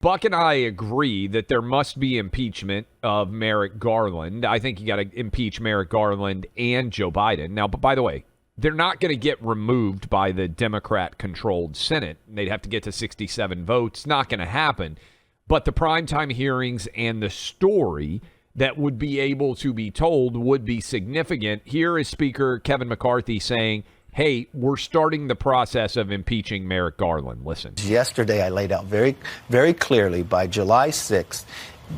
Buck and I agree that there must be impeachment of Merrick Garland. I think you got to impeach Merrick Garland and Joe Biden. Now, but by the way, they're not going to get removed by the Democrat-controlled Senate. They'd have to get to 67 votes. Not going to happen. But the primetime hearings and the story that would be able to be told would be significant. Here is Speaker Kevin McCarthy saying, hey, we're starting the process of impeaching Merrick Garland. Listen. Yesterday, I laid out very, very clearly by July 6th,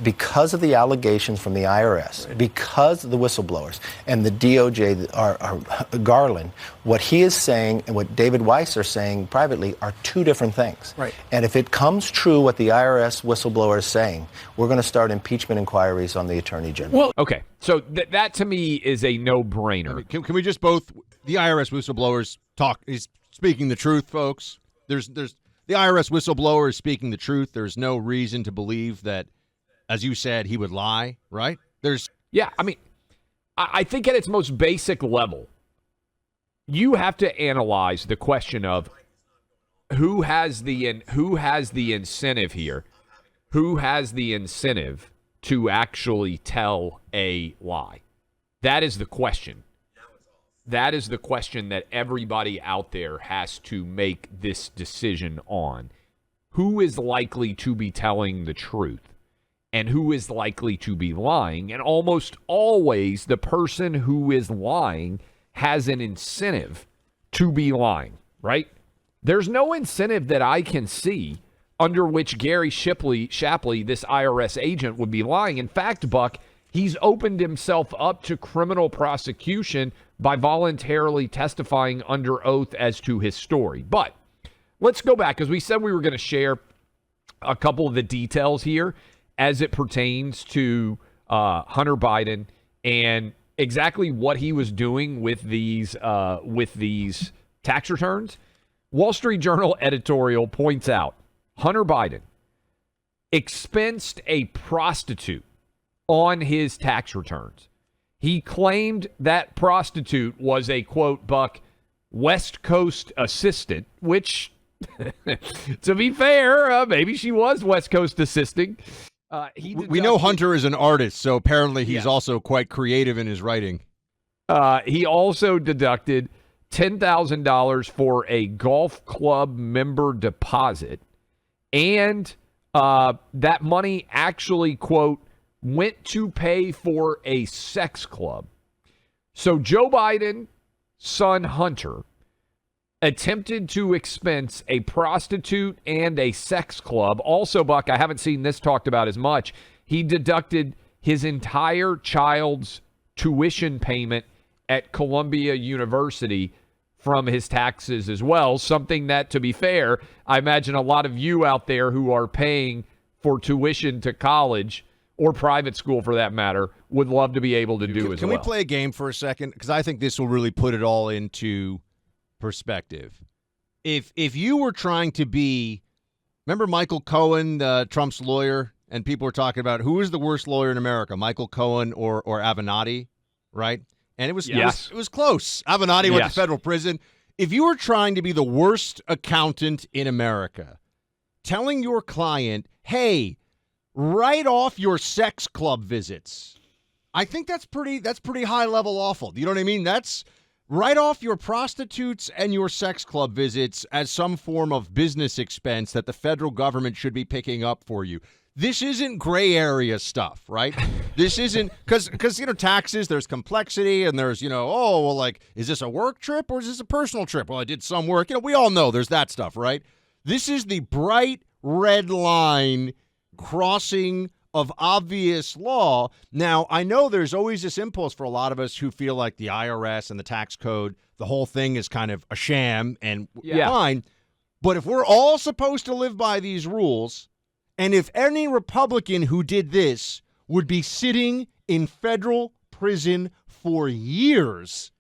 because of the allegations from the IRS, because of the whistleblowers and the DOJ, are Garland, what he is saying and what David Weiss are saying privately are two different things. Right. And if it comes true what the IRS whistleblower is saying, we're going to start impeachment inquiries on the Attorney General. Well, okay. So that to me is a no-brainer. I mean, can we just both, the IRS whistleblowers is speaking the truth, folks. There's the IRS whistleblower is speaking the truth. There's no reason to believe that, as you said, he would lie, right? Yeah, I mean, I think at its most basic level, you have to analyze the question of who has the incentive here, who has the incentive to actually tell a lie. That is the question. That is the question that everybody out there has to make this decision on. Who is likely to be telling the truth? And who is likely to be lying? And almost always the person who is lying has an incentive to be lying, right? There's no incentive that I can see under which Gary Shapley, this IRS agent, would be lying. In fact, Buck, he's opened himself up to criminal prosecution by voluntarily testifying under oath as to his story. But let's go back, because we said we were going to share a couple of the details here as it pertains to Hunter Biden and exactly what he was doing with these tax returns. Wall Street Journal editorial points out Hunter Biden expensed a prostitute on his tax returns. He claimed that prostitute was a, quote, Buck, West Coast assistant, which, to be fair, maybe she was West Coast assisting. We know Hunter is an artist, so apparently he's also quite creative in his writing. He also deducted $10,000 for a golf club member deposit, and that money actually, quote, went to pay for a sex club. So Joe Biden's son Hunter attempted to expense a prostitute and a sex club. Also, Buck, I haven't seen this talked about as much. He deducted his entire child's tuition payment at Columbia University from his taxes as well. Something that, to be fair, I imagine a lot of you out there who are paying for tuition to college or private school for that matter would love to be able to do as well. Can we play a game for a second? Because I think this will really put it all into perspective. If you were trying to be, remember Michael Cohen, Trump's lawyer, and people were talking about who is the worst lawyer in America, Michael Cohen or Avenatti, right? And it was close. Avenatti went to federal prison. If you were trying to be the worst accountant in America, telling your client, hey, write off your sex club visits, I think that's pretty high level awful. Do you know what I mean? That's write off your prostitutes and your sex club visits as some form of business expense that the federal government should be picking up for you. This isn't gray area stuff, right? This isn't because taxes, there's complexity and there's, is this a work trip or is this a personal trip? Well, I did some work. We all know there's that stuff, right? This is the bright red line crossing of obvious law. Now, I know there's always this impulse for a lot of us who feel like the IRS and the tax code, the whole thing is kind of a sham and fine. But if we're all supposed to live by these rules, and if any Republican who did this would be sitting in federal prison for years,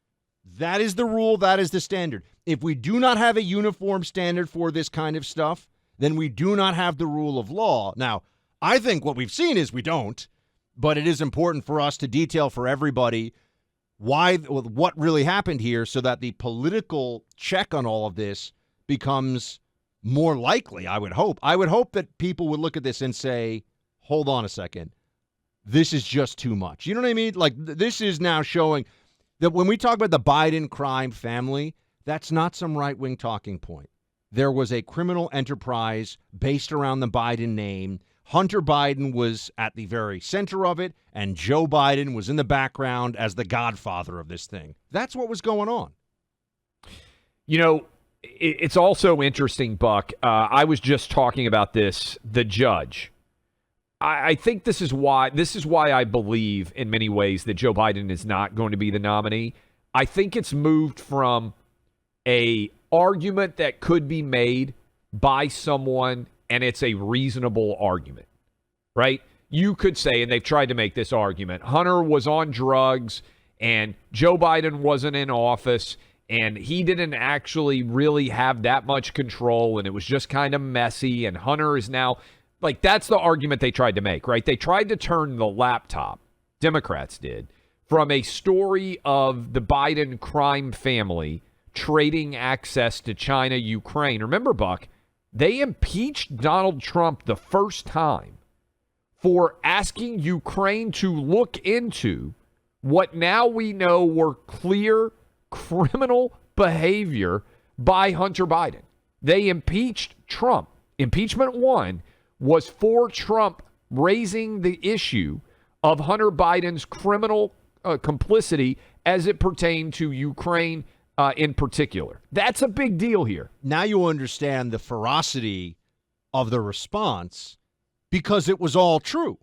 that is the rule, that is the standard. If we do not have a uniform standard for this kind of stuff, then we do not have the rule of law. Now, I think what we've seen is we don't, but it is important for us to detail for everybody what really happened here so that the political check on all of this becomes more likely, I would hope that people would look at this and say, hold on a second, this is just too much. You know what I mean? Like, this is now showing that when we talk about the Biden crime family, that's not some right-wing talking point. There was a criminal enterprise based around the Biden name. Hunter Biden was at the very center of it, and Joe Biden was in the background as the godfather of this thing. That's what was going on. You know, it's also interesting, Buck. I was just talking about this, the judge. I think this is why I believe in many ways that Joe Biden is not going to be the nominee. I think it's moved from a argument that could be made by someone, and it's a reasonable argument, right? You could say, and they've tried to make this argument, Hunter was on drugs and Joe Biden wasn't in office and he didn't actually really have that much control and it was just kind of messy, and Hunter is now, like, that's the argument they tried to make, right? They tried to turn the laptop, Democrats did, from a story of the Biden crime family trading access to China, Ukraine. Remember, Buck, they impeached Donald Trump the first time for asking Ukraine to look into what now we know were clear criminal behavior by Hunter Biden. They impeached Trump. Impeachment 1 was for Trump raising the issue of Hunter Biden's criminal complicity as it pertained to Ukraine in particular. That's a big deal here. Now you understand the ferocity of the response because it was all true.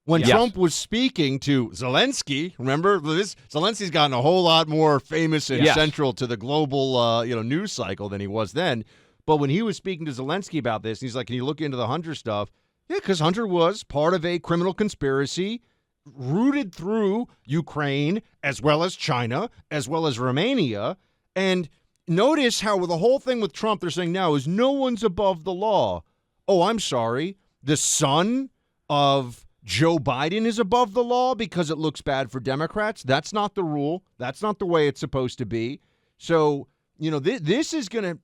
When Trump was speaking to Zelensky, remember this? Zelensky's gotten a whole lot more famous and central to the global news cycle than he was then. But when he was speaking to Zelensky about this, he's like, can you look into the Hunter stuff? Yeah, because Hunter was part of a criminal conspiracy rooted through Ukraine, as well as China, as well as Romania. And notice how the whole thing with Trump, they're saying now is no one's above the law. Oh, I'm sorry. The son of Joe Biden is above the law because it looks bad for Democrats. That's not the rule. That's not the way it's supposed to be. So, this is going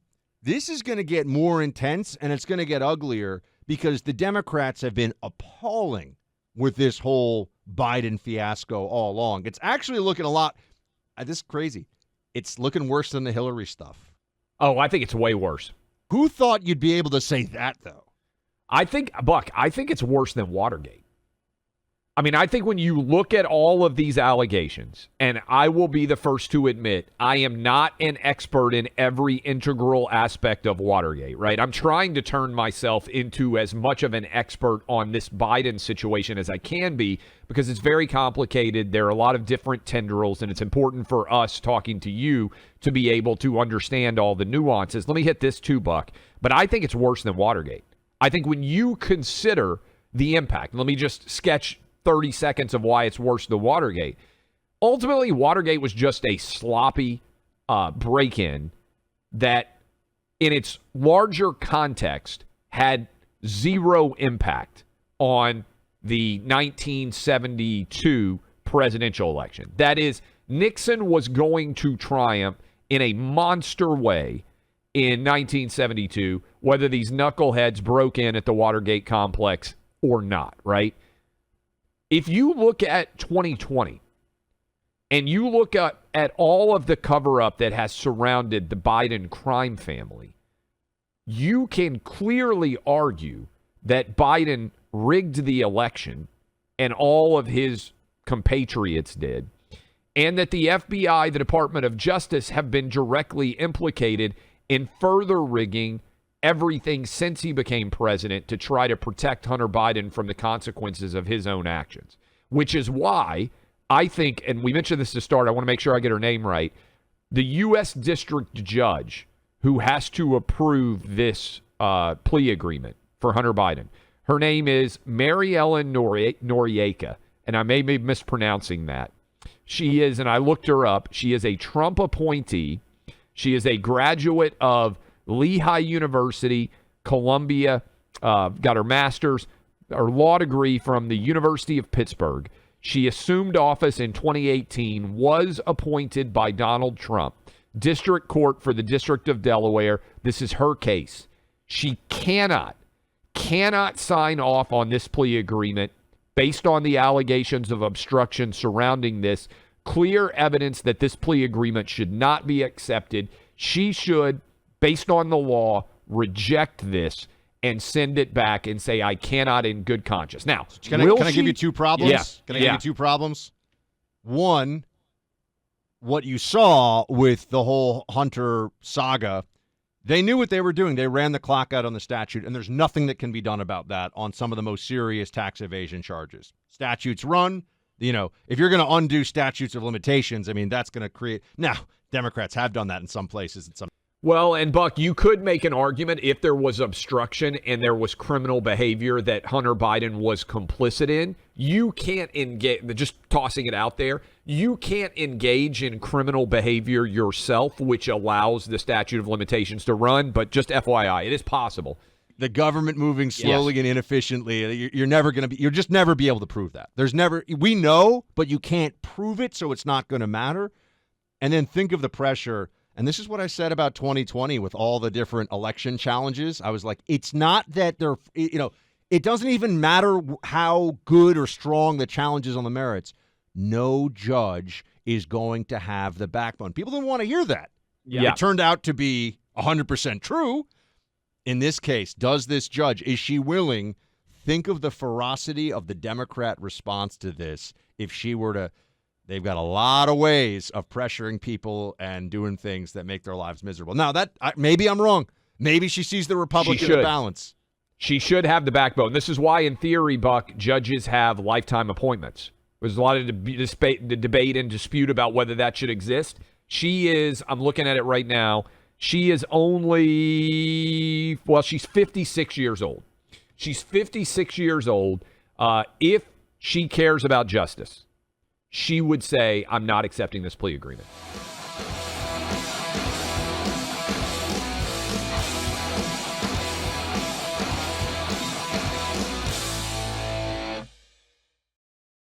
to get more intense, and it's going to get uglier because the Democrats have been appalling with this whole Biden fiasco all along. It's actually looking a lot, this is crazy. It's looking worse than the Hillary stuff. Oh, I think it's way worse. Who thought you'd be able to say that, though? I think it's worse than Watergate. I mean, I think when you look at all of these allegations, and I will be the first to admit, I am not an expert in every integral aspect of Watergate, right? I'm trying to turn myself into as much of an expert on this Biden situation as I can be because it's very complicated. There are a lot of different tendrils, and it's important for us talking to you to be able to understand all the nuances. Let me hit this too, Buck. But I think it's worse than Watergate. I think when you consider the impact, let me just sketch 30 seconds of why it's worse than Watergate. Ultimately, Watergate was just a sloppy break-in that, in its larger context, had zero impact on the 1972 presidential election. That is, Nixon was going to triumph in a monster way in 1972, whether these knuckleheads broke in at the Watergate complex or not, right? If you look at 2020 and you look at all of the cover-up that has surrounded the Biden crime family, you can clearly argue that Biden rigged the election, and all of his compatriots did, and that the FBI, the Department of Justice, have been directly implicated in further rigging everything since he became president to try to protect Hunter Biden from the consequences of his own actions, which is why I think, and we mentioned this to start, I want to make sure I get her name right, the U.S. District Judge who has to approve this plea agreement for Hunter Biden, her name is Mary Ellen Noriega, and I may be mispronouncing that. She is, and I looked her up, she is a Trump appointee. She is a graduate of Lehigh University, Columbia, got her master's, her law degree from the University of Pittsburgh. She assumed office in 2018, was appointed by Donald Trump, District Court for the District of Delaware. This is her case. She cannot sign off on this plea agreement based on the allegations of obstruction surrounding this. Clear evidence that this plea agreement should not be accepted. She should, based on the law, reject this and send it back and say, I cannot in good conscience. Now, can I give you two problems? Yeah. Can I give you two problems? One, what you saw with the whole Hunter saga, they knew what they were doing. They ran the clock out on the statute, and there's nothing that can be done about that on some of the most serious tax evasion charges. Statutes run. If you're going to undo statutes of limitations, I mean, that's going to create. Now, Democrats have done that in some places. Well, and Buck, you could make an argument if there was obstruction and there was criminal behavior that Hunter Biden was complicit in. You can't engage, just tossing it out there, you can't engage in criminal behavior yourself, which allows the statute of limitations to run. But just FYI, it is possible. The government moving slowly and inefficiently, you're just never be able to prove that. We know, but you can't prove it, so it's not going to matter. And then think of the pressure. And this is what I said about 2020 with all the different election challenges. I was like, it's not that it doesn't even matter how good or strong the challenge is on the merits. No judge is going to have the backbone. People didn't want to hear that. Yeah. It turned out to be 100% true. In this case, does this judge, is she willing? Think of the ferocity of the Democrat response to this. If she were to, they've got a lot of ways of pressuring people and doing things that make their lives miserable. Now, maybe I'm wrong. Maybe she sees the Republican balance. She should have the backbone. This is why, in theory, Buck, judges have lifetime appointments. There's a lot of debate and dispute about whether that should exist. She is, I'm looking at it right now, she is she's 56 years old. She's 56 years old. If she cares about justice, she would say, I'm not accepting this plea agreement.